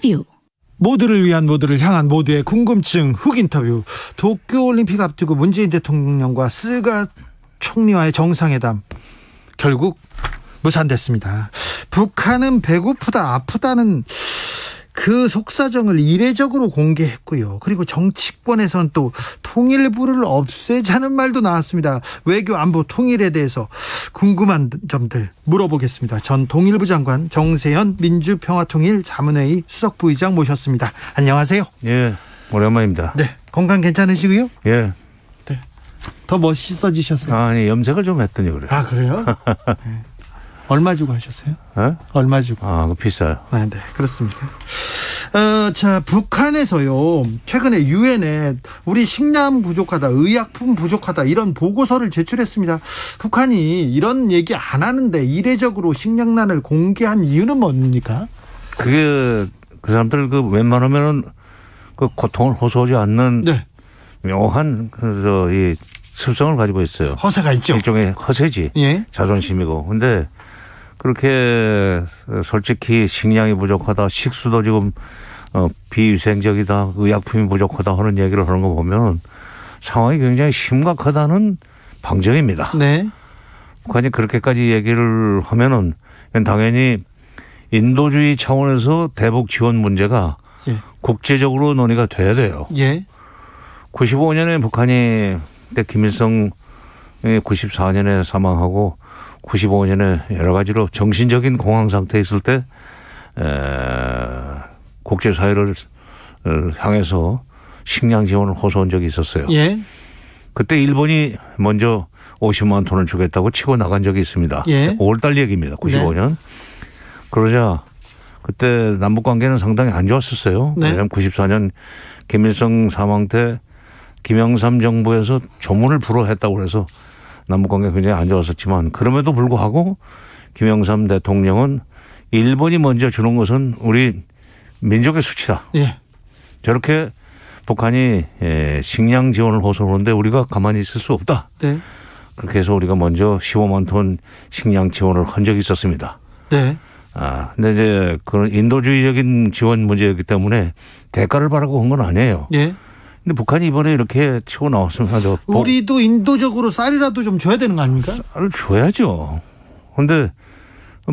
인터뷰. 모두를 위한, 모두를 향한, 모두의 궁금증 훅 인터뷰. 도쿄올림픽 앞두고 문재인 대통령과 스가 총리와의 정상회담 결국 무산됐습니다. 북한은 배고프다 아프다는 그 속사정을 이례적으로 공개했고요. 그리고 정치권에서는 또 통일부를 없애자는 말도 나왔습니다. 외교 안보 통일에 대해서 궁금한 점들 물어보겠습니다. 전 통일부 장관 정세현 민주평화통일자문회의 수석부의장 모셨습니다. 안녕하세요. 예, 오랜만입니다. 네, 건강 괜찮으시고요? 예. 네, 더 멋있어지셨어요? 아니, 염색을 좀 했더니 그래요. 아, 그래요? 네. 얼마 주고 하셨어요? 예? 얼마 주고? 그거 비싸요. 아, 네, 그렇습니까? 자, 북한에서요, 최근에 유엔에 우리 식량 부족하다, 의약품 부족하다, 이런 보고서를 제출했습니다. 북한이 이런 얘기 안 하는데 이례적으로 식량난을 공개한 이유는 뭡니까? 그게 그 사람들 웬만하면은 그 고통을 호소하지 않는 네. 묘한 이 습성을 가지고 있어요. 허세가 있죠. 일종의 허세지. 예. 자존심이고. 근데 그렇게 솔직히 식량이 부족하다, 식수도 지금 비위생적이다, 의약품이 부족하다 하는 얘기를 하는 거 보면 상황이 굉장히 심각하다는 방증입니다. 네. 북한이 그렇게까지 얘기를 하면은 당연히 인도주의 차원에서 대북 지원 문제가 예. 국제적으로 논의가 돼야 돼요. 예. 95년에 북한이 그때 김일성이 94년에 사망하고 95년에 여러 가지로 정신적인 공황 상태에 있을 때 국제사회를 향해서 식량 지원을 호소한 적이 있었어요. 예. 그때 일본이 먼저 50만 톤을 주겠다고 치고 나간 적이 있습니다. 예. 5월달 얘기입니다. 95년. 네. 그러자 그때 남북관계는 상당히 안 좋았었어요. 네. 왜냐하면 94년 김일성 사망 때 김영삼 정부에서 조문을 불허했다고 그래서 남북관계가 굉장히 안 좋았었지만 그럼에도 불구하고 김영삼 대통령은 일본이 먼저 주는 것은 우리 민족의 수치다. 예. 저렇게 북한이 식량 지원을 호소하는데 우리가 가만히 있을 수 없다. 네. 그렇게 해서 우리가 먼저 15만 톤 식량 지원을 한 적이 있었습니다. 네. 근데 이제 그런 인도주의적인 지원 문제였기 때문에 대가를 바라고 한 건 아니에요. 예. 근데 북한이 이번에 이렇게 치고 나왔으면 하죠. 우리도 인도적으로 쌀이라도 좀 줘야 되는 거 아닙니까? 쌀을 줘야죠. 근데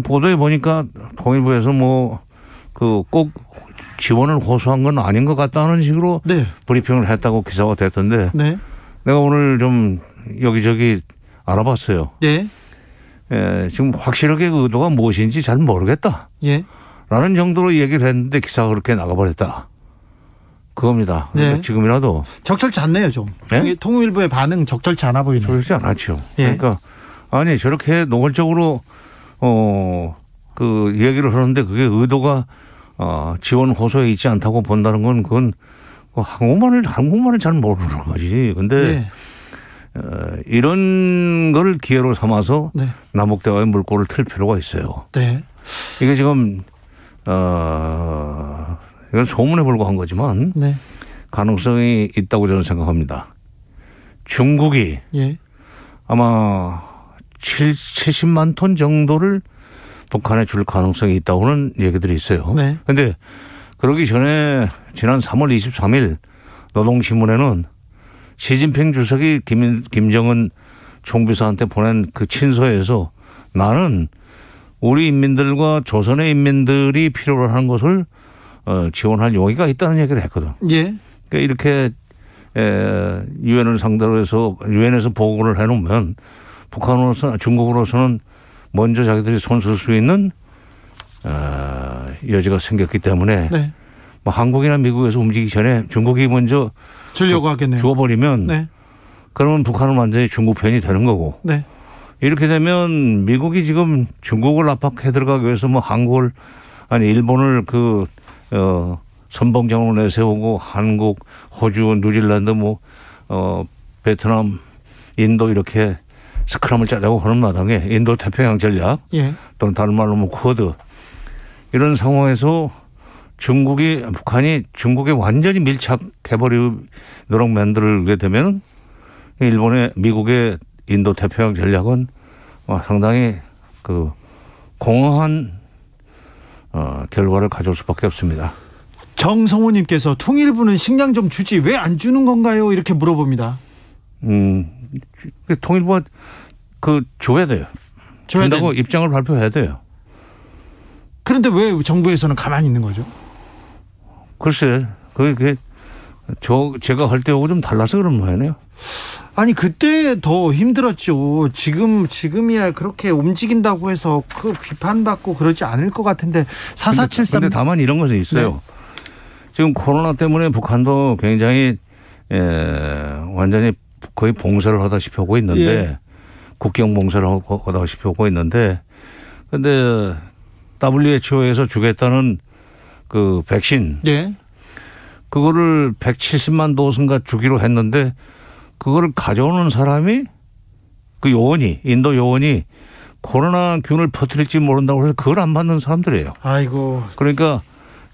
보도에 보니까 통일부에서 꼭 지원을 호소한 건 아닌 것 같다는 식으로 네. 브리핑을 했다고 기사가 됐던데 네. 내가 오늘 좀 여기저기 알아봤어요. 네. 지금 확실하게 그 의도가 무엇인지 잘 모르겠다. 예. 라는 정도로 얘기를 했는데 기사가 그렇게 나가버렸다. 그겁니다. 네. 지금이라도. 적절치 않네요, 좀. 네? 통일부의 반응 적절치 않아 보이네요. 그렇지 않았죠. 예. 그러니까 아니 저렇게 노골적으로 그 얘기를 하는데 그게 의도가 지원 호소에 있지 않다고 본다는 건 그건 한국말을 잘 모르는 거지. 근데 이런 걸 기회로 삼아서 네. 남북 대화의 물꼬를 틀 필요가 있어요. 네. 이게 지금 이건 소문에 불과한 거지만 네. 가능성이 있다고 저는 생각합니다. 중국이 예. 아마 70만 톤 정도를 북한에 줄 가능성이 있다고는 얘기들이 있어요. 네. 그런데 그러기 전에 지난 3월 23일 노동신문에는 시진핑 주석이 김정은 총비서한테 보낸 그 친서에서 나는 우리 인민들과 조선의 인민들이 필요로 하는 것을 지원할 용의가 있다는 얘기를 했거든. 예. 그러니까 이렇게 유엔을 상대로 해서 유엔에서 보고를 해놓으면 북한으로서 중국으로서는 먼저 자기들이 손쓸 수 있는 여지가 생겼기 때문에 네. 한국이나 미국에서 움직이기 전에 중국이 먼저 주려고 하겠네요. 주어버리면 네. 그러면 북한은 완전히 중국 편이 되는 거고. 네. 이렇게 되면 미국이 지금 중국을 압박해 들어가기 위해서 일본을 선봉장으로 내세우고 한국, 호주, 뉴질랜드 베트남, 인도 이렇게 스크럼을 짜자고 하는 마당에 인도 태평양 전략 예. 또는 다른 말로 쿼드 이런 상황에서 북한이 중국에 완전히 밀착해버리도록 만들게 되면 미국의 인도 태평양 전략은 상당히 공허한 결과를 가져올 수밖에 없습니다. 정성호님께서 통일부는 식량 좀 주지 왜 안 주는 건가요? 이렇게 물어봅니다. 통일부가 줘야 돼요. 준다고 입장을 발표해야 돼요. 그런데 왜 정부에서는 가만히 있는 거죠? 글쎄, 그게 제가 할 때하고 좀 달라서 그런 모양이네요. 아니 그때 더 힘들었죠. 지금이야 그렇게 움직인다고 해서 비판받고 그러지 않을 것 같은데 4473. 근데 다만 이런 것이 있어요. 네. 지금 코로나 때문에 북한도 굉장히 완전히 거의 봉쇄를 하다시피 하고 있는데 예. 국경 봉쇄를 하다시피 하고 있는데 근데 WHO에서 주겠다는 그 백신 예. 그거를 170만 도스인가 주기로 했는데 그거를 가져오는 사람이 그 요원이 인도 요원이 코로나균을 퍼뜨릴지 모른다고 해서 그걸 안 받는 사람들이에요. 아이고. 그러니까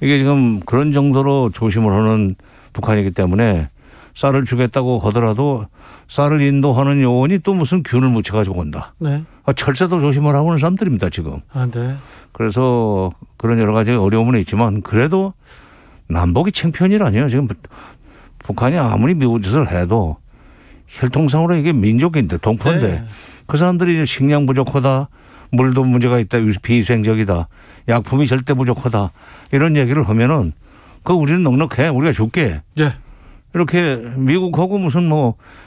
이게 지금 그런 정도로 조심을 하는 북한이기 때문에 쌀을 주겠다고 하더라도 쌀을 인도하는 요원이 또 무슨 균을 묻혀가지고 온다. 네. 철새도 조심을 하고 있는 사람들입니다 지금. 아, 네. 그래서 그런 여러 가지 어려움은 있지만 그래도 남북이 챙편이라니요. 지금 북한이 아무리 미운 짓을 해도 혈통상으로 이게 민족인데 동포인데 네. 그 사람들이 식량 부족하다. 물도 문제가 있다. 비위생적이다. 약품이 절대 부족하다. 이런 얘기를 하면은 우리는 넉넉해. 우리가 줄게. 네. 이렇게 미국하고 무슨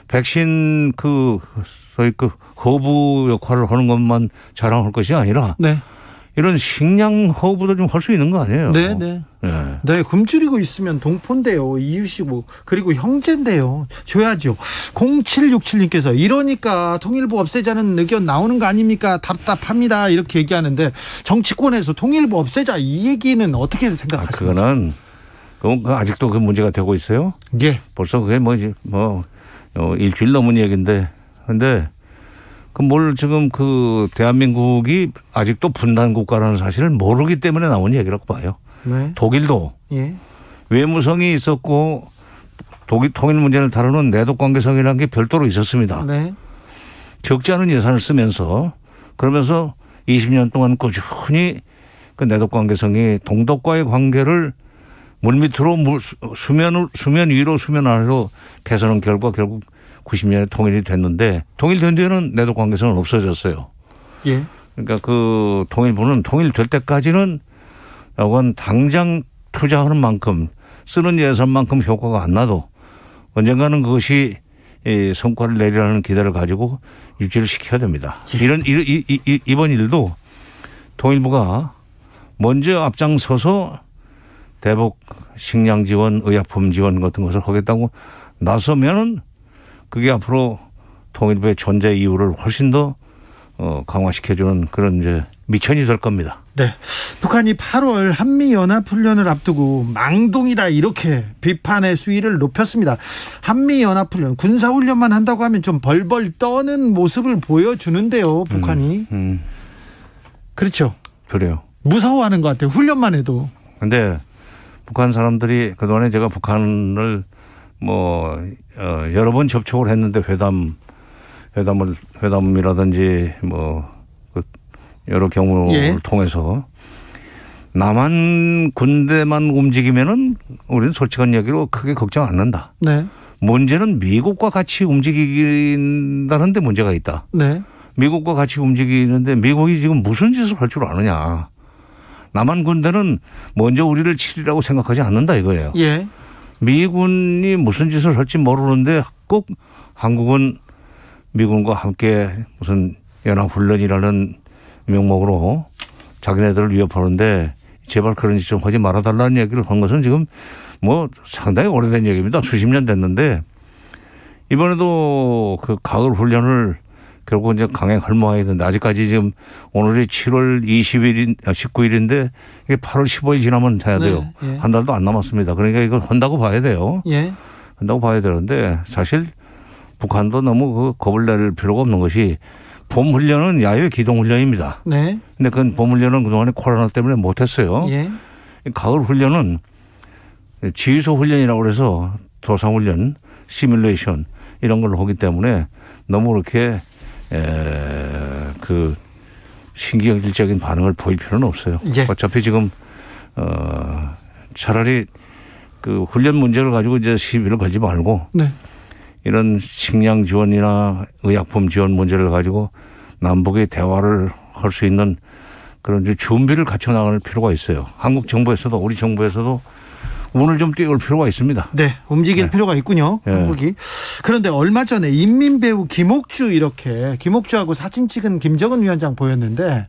백신 소위 허브 역할을 하는 것만 자랑할 것이 아니라 네. 이런 식량 허브도 좀 할 수 있는 거 아니에요? 네, 네. 네, 굶주리고 있으면 동포인데요. 이웃이고 그리고 형제인데요. 줘야죠. 0767님께서 이러니까 통일부 없애자는 의견 나오는 거 아닙니까? 답답합니다. 이렇게 얘기하는데 정치권에서 통일부 없애자 이 얘기는 어떻게 생각하십니까? 그거는 아직도 그 문제가 되고 있어요. 예. 벌써 그게 일주일 넘은 얘기인데 근데 지금 대한민국이 아직도 분단 국가라는 사실을 모르기 때문에 나온 얘기라고 봐요. 네. 독일도 예. 외무성이 있었고 통일 문제를 다루는 내독관계성이라는 게 별도로 있었습니다. 네. 적지 않은 예산을 쓰면서 그러면서 20년 동안 꾸준히 그 내독관계성이 동독과의 관계를 물밑으로 수면 위로 수면 아래로 개선한 결과 결국 90년에 통일이 됐는데 통일된 뒤에는 내독 관계성은 없어졌어요. 예. 그러니까 통일부는 통일될 때까지는 이건 당장 투자하는 만큼 쓰는 예산만큼 효과가 안 나도 언젠가는 그것이 성과를 내리라는 기대를 가지고 유지를 시켜야 됩니다. 예. 이번 일도 통일부가 먼저 앞장서서 대북 식량 지원, 의약품 지원 같은 것을 하겠다고 나서면은 그게 앞으로 통일부의 존재 이유를 훨씬 더 강화시켜주는 그런 이제 미천이 될 겁니다. 네. 북한이 8월 한미연합훈련을 앞두고 망동이다 이렇게 비판의 수위를 높였습니다. 한미연합훈련 군사훈련만 한다고 하면 좀 벌벌 떠는 모습을 보여주는데요. 북한이. 그렇죠. 그래요. 무서워하는 것 같아요. 훈련만 해도. 그런데 북한 사람들이 그동안에 제가 북한을 여러 번 접촉을 했는데 회담이라든지 여러 경우를 예. 통해서 남한 군대만 움직이면은 우리는 솔직한 얘기로 크게 걱정 안 한다. 네. 문제는 미국과 같이 움직인다는데 문제가 있다. 네. 미국과 같이 움직이는데 미국이 지금 무슨 짓을 할 줄 아느냐. 남한 군대는 먼저 우리를 치리라고 생각하지 않는다 이거예요. 예. 미군이 무슨 짓을 할지 모르는데 꼭 한국은 미군과 함께 무슨 연합훈련이라는 명목으로 자기네들을 위협하는데 제발 그런 짓 좀 하지 말아달라는 얘기를 한 것은 지금 상당히 오래된 얘기입니다. 수십 년 됐는데 이번에도 가을 훈련을 결국 이제 강행 할모해야 되는데 아직까지 지금 오늘이 7월 19일인데 이게 8월 15일 지나면 해야 돼요. 네, 예. 한 달도 안 남았습니다. 그러니까 이걸 한다고 봐야 돼요. 예. 한다고 봐야 되는데 사실 북한도 너무 겁을 낼 필요가 없는 것이 봄 훈련은 야외 기동 훈련입니다. 네. 근데 그 봄 훈련은 그동안에 코로나 때문에 못했어요. 예. 가을 훈련은 지휘소 훈련이라고 그래서 도상 훈련, 시뮬레이션 이런 걸로 하기 때문에 너무 그렇게 신경질적인 반응을 보일 필요는 없어요. 예. 어차피 지금 차라리 그 훈련 문제를 가지고 이제 시비를 걸지 말고 네. 이런 식량 지원이나 의약품 지원 문제를 가지고 남북의 대화를 할 수 있는 그런 이제 준비를 갖춰 나갈 필요가 있어요. 한국 정부에서도 우리 정부에서도 운을 좀 띄울 필요가 있습니다. 네, 움직일 네. 필요가 있군요. 네. 한국이. 그런데 얼마 전에 인민배우 김옥주하고 사진 찍은 김정은 위원장 보였는데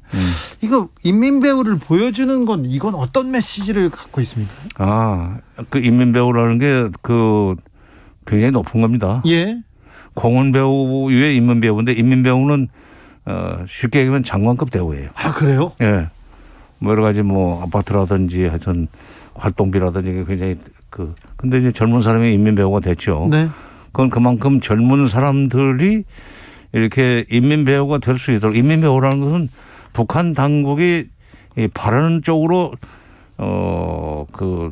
이거 인민배우를 보여주는 건 이건 어떤 메시지를 갖고 있습니까? 그 인민배우라는 게 그 굉장히 높은 겁니다. 예. 공원배우의 인민배우인데 인민배우는 쉽게 얘기하면 장관급 배우예요. 아, 그래요? 예. 뭐 여러 가지 뭐 아파트라든지 하여튼 활동비라든지 굉장히 근데 이제 젊은 사람이 인민배우가 됐죠. 네. 그건 그만큼 젊은 사람들이 이렇게 인민배우가 될 수 있도록 인민배우라는 것은 북한 당국이 바라는 쪽으로 그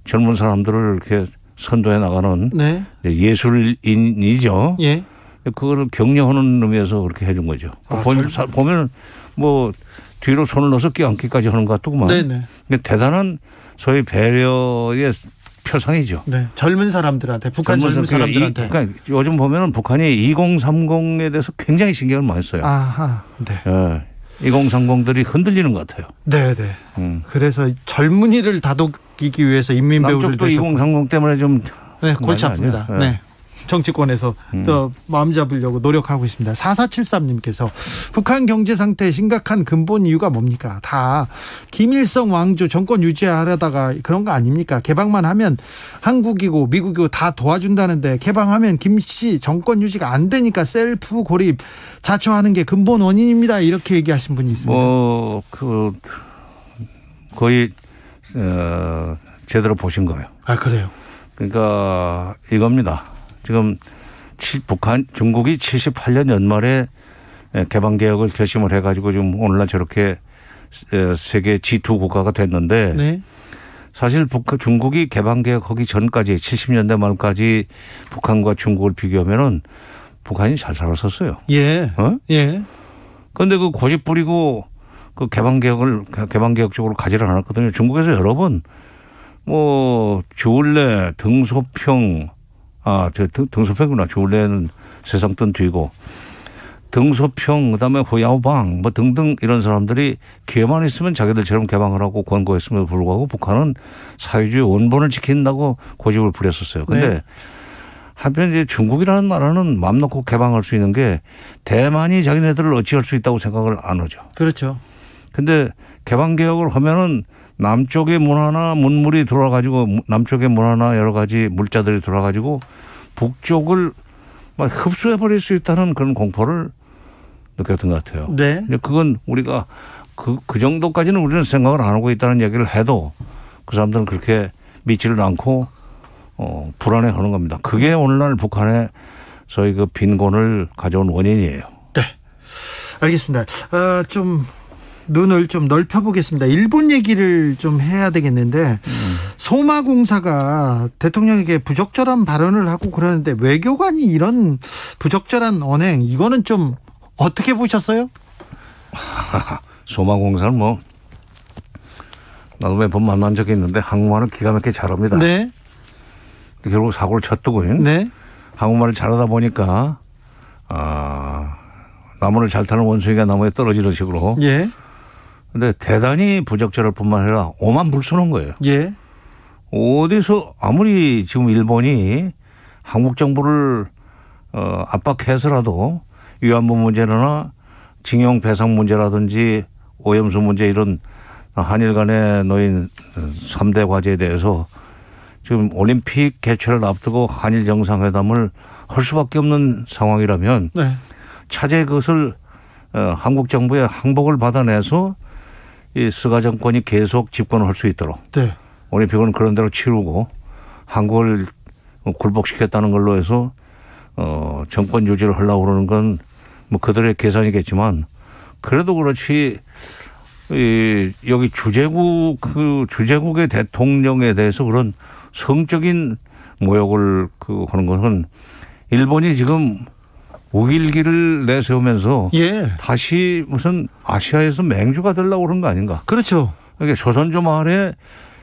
젊은 사람들을 이렇게 선도해 나가는 네. 예술인이죠. 예. 그거를 격려하는 의미에서 그렇게 해준 거죠. 보면 뭐 뒤로 손을 넣어서 끼얹기까지 하는 것 같더구만. 네네. 대단한 소위 배려의 표상이죠. 네. 젊은 사람들한테 북한 젊은 사람들한테. 그러니까 요즘 보면은 북한이 2030에 대해서 굉장히 신경을 많이 써요. 아하. 네. 예. 2030들이 흔들리는 것 같아요. 네네. 그래서 젊은이를 다독이기 위해서 인민배우를 남쪽도 2030 때문에 좀 네, 골치 아픕니다. 네. 네. 정치권에서 또 마음 잡으려고 노력하고 있습니다. 4473님께서 북한 경제 상태의 심각한 근본 이유가 뭡니까? 다 김일성 왕조 정권 유지하려다가 그런 거 아닙니까? 개방만 하면 한국이고 미국이고 다 도와준다는데 개방하면 김씨 정권 유지가 안 되니까 셀프 고립 자초하는 게 근본 원인입니다. 이렇게 얘기하신 분이 있습니다. 거의 제대로 보신 거예요. 아, 그래요? 그러니까 이겁니다. 지금 중국이 78년 연말에 개방 개혁을 결심을 해가지고 지금 오늘날 저렇게 세계 G2 국가가 됐는데 네. 사실 중국이 개방 개혁하기 전까지 70년대 말까지 북한과 중국을 비교하면은 북한이 잘 살았었어요. 예. 예. 그런데 그 고집 부리고 그 개방 개혁 쪽으로 가지를 않았거든요. 중국에서 여러 번 뭐 주울레, 등소평 등소평이구나. 주울레는 세상 뜬 뒤고 등소평 그다음에 호야오방 뭐 등등 이런 사람들이 기회만 있으면 자기들처럼 개방을 하고 권고했음에도 불구하고 북한은 사회주의 원본을 지킨다고 고집을 부렸었어요. 그런데 네. 한편 이제 중국이라는 나라는 마음 놓고 개방할 수 있는 게 대만이 자기네들을 어찌할 수 있다고 생각을 안 하죠. 그렇죠. 근데 개방 개혁을 하면은 남쪽의 문화나 문물이 들어와가지고 남쪽의 문화나 여러 가지 물자들이 들어와가지고 북쪽을 막 흡수해 버릴 수 있다는 그런 공포를 느꼈던 것 같아요. 네. 근데 그건 우리가 그 정도까지는 우리는 생각을 안 하고 있다는 얘기를 해도 그 사람들은 그렇게 믿지를 않고 불안해하는 겁니다. 그게 오늘날 북한의 소위 그 빈곤을 가져온 원인이에요. 네. 알겠습니다. 좀 눈을 좀 넓혀보겠습니다. 일본 얘기를 좀 해야 되겠는데 소마공사가 대통령에게 부적절한 발언을 하고 그러는데 외교관이 이런 부적절한 언행 이거는 좀 어떻게 보셨어요? 소마공사는 뭐 나도 매번 만난 적이 있는데 한국말을 기가 막히게 잘합니다. 네. 결국 사고를 쳤더군. 네. 한국말을 잘하다 보니까 나무를 잘 타는 원숭이가 나무에 떨어지는 식으로. 예. 근데 대단히 부적절할 뿐만 아니라 오만불손한 거예요. 예. 어디서 아무리 지금 일본이 한국 정부를 압박해서라도 위안부 문제나 징용 배상 문제라든지 오염수 문제 이런 한일 간에 놓인 3대 과제에 대해서 지금 올림픽 개최를 앞두고 한일 정상회담을 할 수밖에 없는 상황이라면 네. 차제 그것을 한국 정부의 항복을 받아내서 이 스가 정권이 계속 집권을 할 수 있도록 네. 올림픽은 그런 대로 치르고 한국을 굴복시켰다는 걸로 해서 정권 유지를 하려고 그러는 건 뭐 그들의 계산이겠지만 그래도 그렇지 여기 주재국의 대통령에 대해서 그런 성적인 모욕을 하는 것은 일본이 지금 우길기를 내세우면서 예. 다시 무슨 아시아에서 맹주가 되려고 그런 거 아닌가. 그렇죠. 그러니까 조선조 말에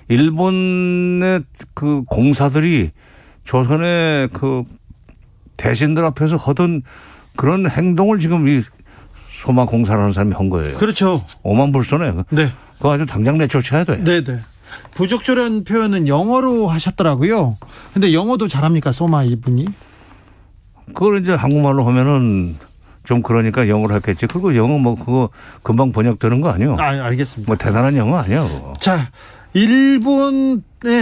일본의 그 공사들이 조선의 그 대신들 앞에서 하던 그런 행동을 지금 이 소마 공사라는 사람이 한 거예요. 그렇죠. 오만불손해. 네. 그거 아주 당장 내쫓아야 돼. 네네. 부적절한 표현은 영어로 하셨더라고요. 근데 영어도 잘합니까, 소마 이분이? 그걸 이제 한국말로 하면은 좀 그러니까 영어로 했겠지. 그리고 영어 뭐 그거 금방 번역되는 거 아니요? 알겠습니다. 뭐 대단한 영어 아니야. 그거. 자, 일본의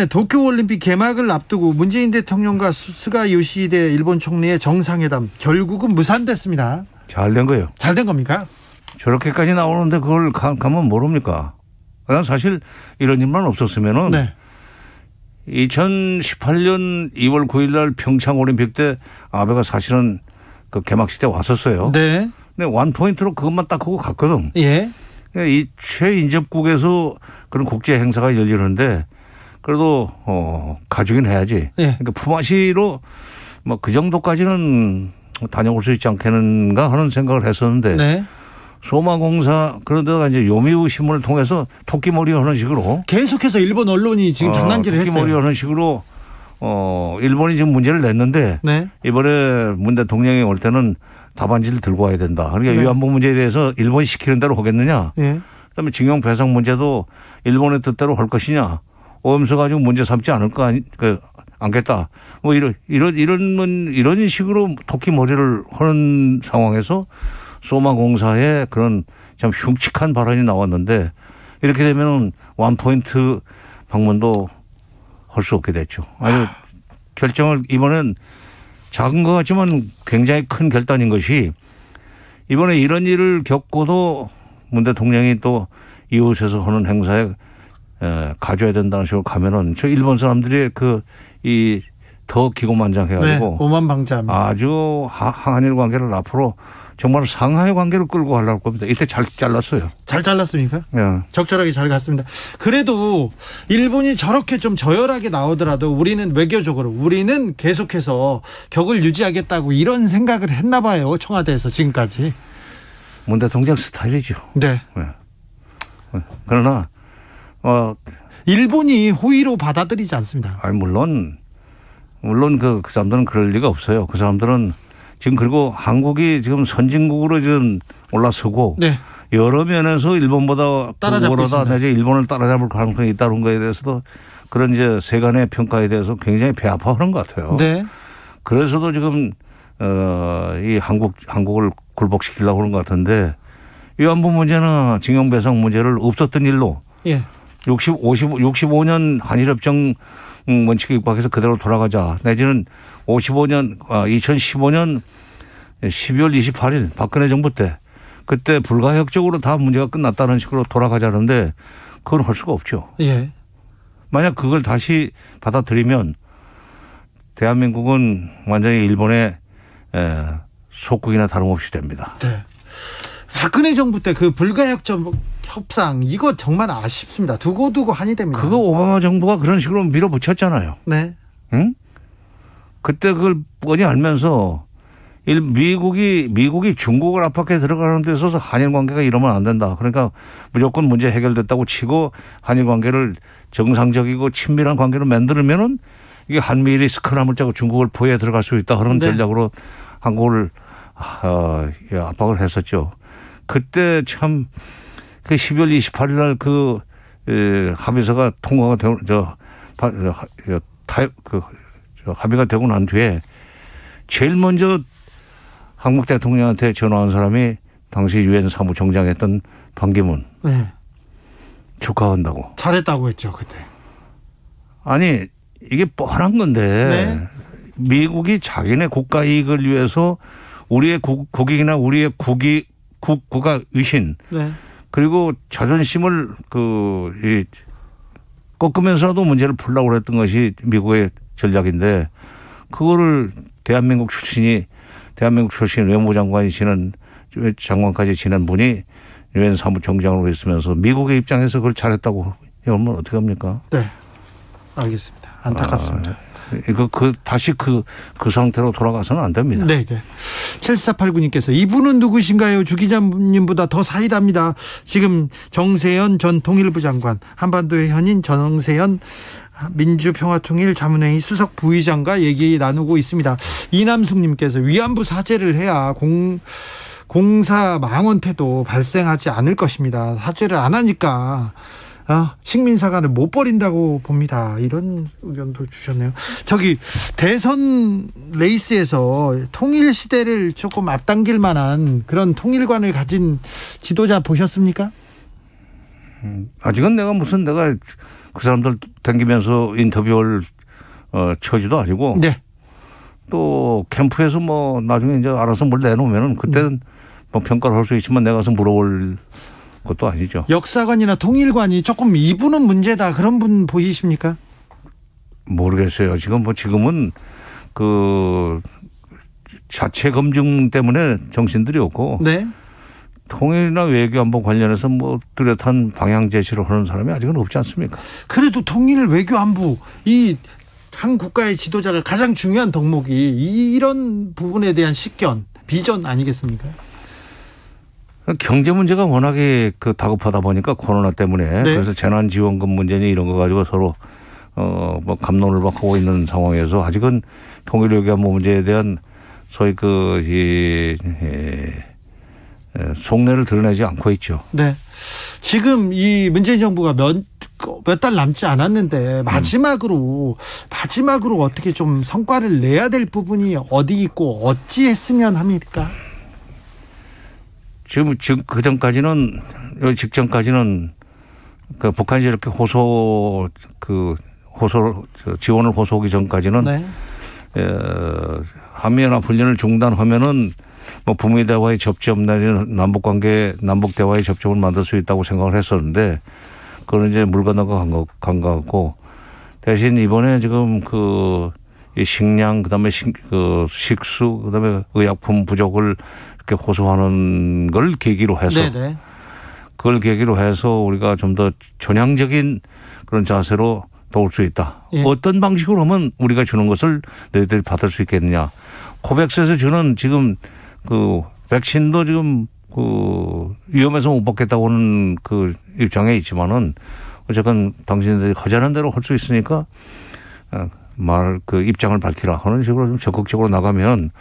도쿄올림픽 개막을 앞두고 문재인 대통령과 스가 요시히데 일본 총리의 정상회담 결국은 무산됐습니다. 잘 된 거예요. 잘 된 겁니까? 저렇게까지 나오는데 그걸 가면 모릅니까? 난 사실 이런 일만 없었으면은 네. 2018년 2월 9일 날 평창 올림픽 때 아베가 사실은 그 개막식 때 왔었어요. 네. 근데 원포인트로 그것만 딱 하고 갔거든. 예. 이 최인접국에서 그런 국제 행사가 열리는데 그래도 가주긴 해야지. 예. 그러니까 품앗이로 뭐 그 정도까지는 다녀올 수 있지 않겠는가 하는 생각을 했었는데 네. 소마공사 그런 데다가 이제 요미우 신문을 통해서 토끼머리 하는 식으로 계속해서 일본 언론이 지금 장난질을 했어요. 토끼머리 하는 식으로 일본이 지금 문제를 냈는데 네. 이번에 문 대통령이 올 때는 답안지를 들고 와야 된다. 그러니까 네. 위안부 문제에 대해서 일본이 시키는 대로 하겠느냐. 네. 그다음에 징용 배상 문제도 일본의 뜻대로 할 것이냐. 오염수 가지고 문제 삼지 않을 거 않겠다. 뭐 이런 식으로 토끼머리를 하는 상황에서 소마공사의 그런 참 흉측한 발언이 나왔는데 이렇게 되면 원포인트 방문도 할 수 없게 됐죠. 아주 결정을 이번엔 작은 것 같지만 굉장히 큰 결단인 것이 이번에 이런 일을 겪고도 문 대통령이 또 이웃에서 하는 행사에 가져야 된다는 식으로 가면은 저 일본 사람들이 더 기고만장해가지고 네, 오만방자합니다. 아주 한일 관계를 앞으로 정말 상하의 관계를 끌고 가려고 겁니다. 이때 잘 잘랐어요. 잘 잘랐습니까? 예. 적절하게 잘 갔습니다. 그래도 일본이 저렇게 좀 저열하게 나오더라도 우리는 외교적으로 우리는 계속해서 격을 유지하겠다고 이런 생각을 했나 봐요. 청와대에서 지금까지. 문 대통령 스타일이죠. 네. 예. 그러나 일본이 호의로 받아들이지 않습니다. 물론 그 사람들은 그럴 리가 없어요. 그 사람들은 지금 그리고 한국이 지금 선진국으로 지금 올라서고 네. 여러 면에서 일본보다 따라잡고 있습니다. 내지 일본을 따라잡을 가능성이 있다는 거에 대해서도 그런 이제 세간의 평가에 대해서 굉장히 배 아파하는 것 같아요. 네. 그래서도 지금 이 한국을 굴복시키려고 하는 것 같은데 위안부 문제나 징용배상 문제를 없었던 일로 예. 65년 한일협정 원칙에 입각해서 그대로 돌아가자. 내지는 2015년 12월 28일 박근혜 정부 때 그때 불가역적으로 다 문제가 끝났다는 식으로 돌아가자는데 그건 할 수가 없죠. 예. 만약 그걸 다시 받아들이면 대한민국은 완전히 일본의 속국이나 다름없이 됩니다. 네. 박근혜 정부 때 그 불가역적 협상 이거 정말 아쉽습니다. 두고두고 한이 됩니다. 그거 오바마 정부가 그런 식으로 밀어붙였잖아요. 네. 응? 그때 그걸 뻔히 알면서 미국이 중국을 압박해 들어가는 데 있어서 한일 관계가 이러면 안 된다. 그러니까 무조건 문제 해결됐다고 치고 한일 관계를 정상적이고 친밀한 관계로 만들면은 이게 한미일이 스크럼을 짜고 중국을 포위해 들어갈 수 있다 하는 네. 전략으로 한국을 압박을 했었죠. 그때 참 그 12월 28일 날 그 합의서가 통과가 되고 합의가 되고 난 뒤에 제일 먼저 한국 대통령한테 전화한 사람이 당시 유엔 사무총장이었던 반기문. 네. 축하한다고. 잘했다고 했죠 그때. 아니 이게 뻔한 건데 네. 미국이 자기네 국가 이익을 위해서 우리의 국익이나 우리의 국가 위신 네. 그리고 자존심을 꺾으면서라도 문제를 풀려고 했던 것이 미국의 전략인데 그거를 대한민국 출신 외무장관이 장관까지 지낸 분이 유엔 사무총장으로 있으면서 미국의 입장에서 그걸 잘했다고 이러면 어떻게 합니까? 네. 알겠습니다. 안타깝습니다. 이거 다시 그 상태로 돌아가서는 안 됩니다. 네. 7489님께서 이분은 누구신가요? 주 기자님보다 더 사이다입니다. 지금 정세현 전 통일부 장관, 한반도의 현인 정세현 민주평화통일자문회의 수석 부의장과 얘기 나누고 있습니다. 이남숙님께서 위안부 사죄를 해야 공사 망언 태도 발생하지 않을 것입니다. 사죄를 안 하니까 식민사관을 못 버린다고 봅니다. 이런 의견도 주셨네요. 저기 대선 레이스에서 통일시대를 조금 앞당길 만한 그런 통일관을 가진 지도자 보셨습니까? 아직은 내가 그 사람들 댕기면서 인터뷰를 처지도 아니고 네. 또 캠프에서 뭐 나중에 이제 알아서 뭘 내놓으면은 그때는 뭐 평가를 할 수 있지만 내가 가서 물어볼 것도 아니죠. 역사관이나 통일관이 조금 이분은 문제다, 그런 분 보이십니까? 모르겠어요. 지금은 그 자체 검증 때문에 정신들이 없고 네. 통일이나 외교안보 관련해서 뭐 뚜렷한 방향 제시를 하는 사람이 아직은 없지 않습니까? 그래도 통일, 외교안보, 이 한 국가의 지도자가 가장 중요한 덕목이 이런 부분에 대한 식견, 비전 아니겠습니까? 경제 문제가 워낙에 다급하다 보니까 코로나 때문에 네. 그래서 재난지원금 문제니 이런 거 가지고 서로 뭐 갑론을 하고 있는 상황에서 아직은 통일 외교안보 문제에 대한 소위 속내를 드러내지 않고 있죠. 네. 지금 이 문재인 정부가 몇 달 남지 않았는데 마지막으로 어떻게 좀 성과를 내야 될 부분이 어디 있고 어찌 했으면 합니까? 지금 그 전까지는 직전까지는 북한이 이렇게 지원을 호소하기 전까지는 네. 한미연합 훈련을 중단하면은 뭐 북미 대화의 접점 내지는 남북 대화의 접점을 만들 수 있다고 생각을 했었는데 그건 이제 물 건너가 간 것 같고 대신 이번에 지금 이 식량 그다음에 식수 그다음에 의약품 부족을 이렇게 호소하는 걸 계기로 해서 네네. 그걸 계기로 해서 우리가 좀 더 전향적인 그런 자세로 도울 수 있다. 예. 어떤 방식으로 하면 우리가 주는 것을 너희들이 받을 수 있겠느냐. 코백스에서 주는 지금 백신도 지금 위험해서 못 받겠다고 하는 입장에 있지만은 어쨌든 당신들이 하자는 대로 할 수 있으니까 입장을 밝히라 하는 식으로 좀 적극적으로 나가면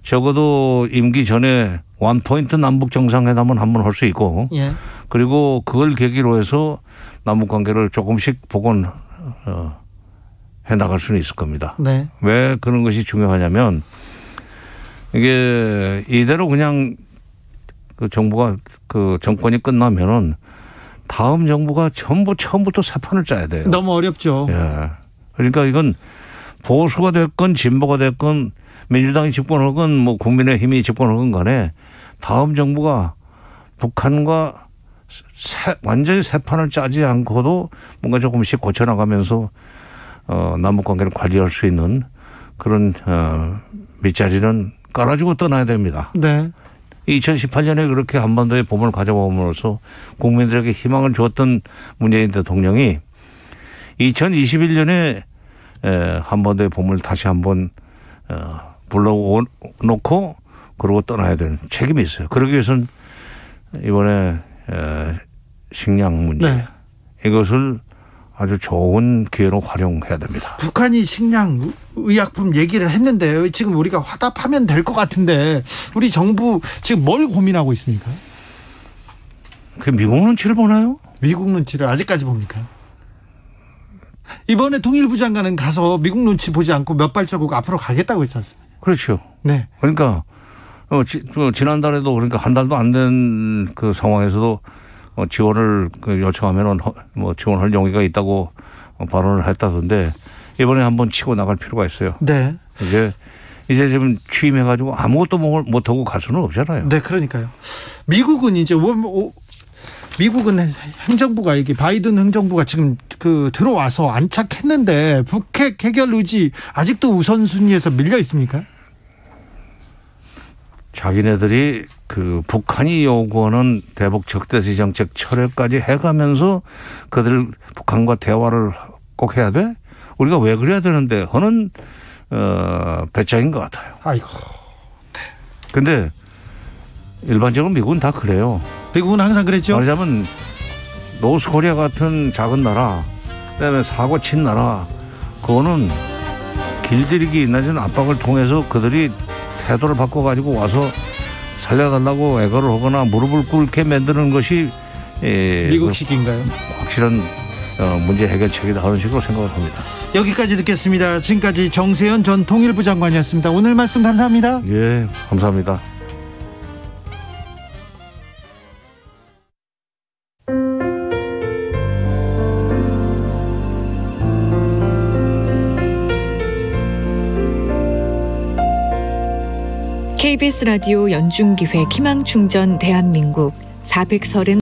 적어도 임기 전에 원포인트 남북 정상회담은 한번 할 수 있고 예. 그리고 그걸 계기로 해서 남북 관계를 조금씩 복원해 나갈 수는 있을 겁니다. 네. 왜 그런 것이 중요하냐면 이게 이대로 그냥 정부가 정권이 끝나면은 다음 정부가 전부 처음부터 새 판을 짜야 돼요. 너무 어렵죠. 예. 그러니까 이건 보수가 됐건 진보가 됐건 민주당이 집권하건 뭐 국민의힘이 집권하건 간에 다음 정부가 북한과 완전히 새 판을 짜지 않고도 뭔가 조금씩 고쳐나가면서 남북 관계를 관리할 수 있는 그런 밑자리는 깔아주고 떠나야 됩니다. 네. 2018년에 그렇게 한반도의 봄을 가져옴으로써 국민들에게 희망을 주었던 문재인 대통령이 2021년에 한반도의 봄을 다시 한번 불러놓고 그러고 떠나야 되는 책임이 있어요. 그러기 위해서는 이번에 식량 문제 이것을 아주 좋은 기회로 활용해야 됩니다. 북한이 식량, 의약품 얘기를 했는데 지금 우리가 화답하면 될 것 같은데 우리 정부 지금 뭘 고민하고 있습니까? 그 미국 눈치를 보나요? 미국 눈치를 아직까지 봅니까? 이번에 통일부 장관은 가서 미국 눈치 보지 않고 몇 발자국 앞으로 가겠다고 했지 않습니까? 그렇죠. 네. 그러니까 지난달에도 그러니까 한 달도 안 된 그 상황에서도 지원을 요청하면은 뭐 지원할 용의가 있다고 발언을 했다던데 이번에 한번 치고 나갈 필요가 있어요. 네. 이제 지금 취임해가지고 아무것도 못하고 갈 수는 없잖아요. 네, 그러니까요. 미국은 이제 미국은 행정부가 이게 바이든 행정부가 지금 들어와서 안착했는데 북핵 해결 의지 아직도 우선순위에서 밀려 있습니까? 자기네들이 북한이 요구하는 대북 적대시 정책 철회까지 해가면서 그들 북한과 대화를 꼭 해야 돼? 우리가 왜 그래야 되는데 하는 배짱인 것 같아요. 아이고. 근데 일반적으로 미국은 다 그래요. 미국은 항상 그랬죠. 말하자면 노스코리아 같은 작은 나라, 그다음에 사고 친 나라, 그거는 길들이기 내지는 압박을 통해서 그들이 태도를 바꿔가지고 와서 살려달라고 애걸을 하거나 무릎을 꿇게 만드는 것이 미국식인가요? 확실한 문제 해결책이다 하는 식으로 생각을 합니다. 여기까지 듣겠습니다. 지금까지 정세현 전 통일부 장관이었습니다. 오늘 말씀 감사합니다. 예, 감사합니다. KBS 라디오 연중기획 희망충전 대한민국 430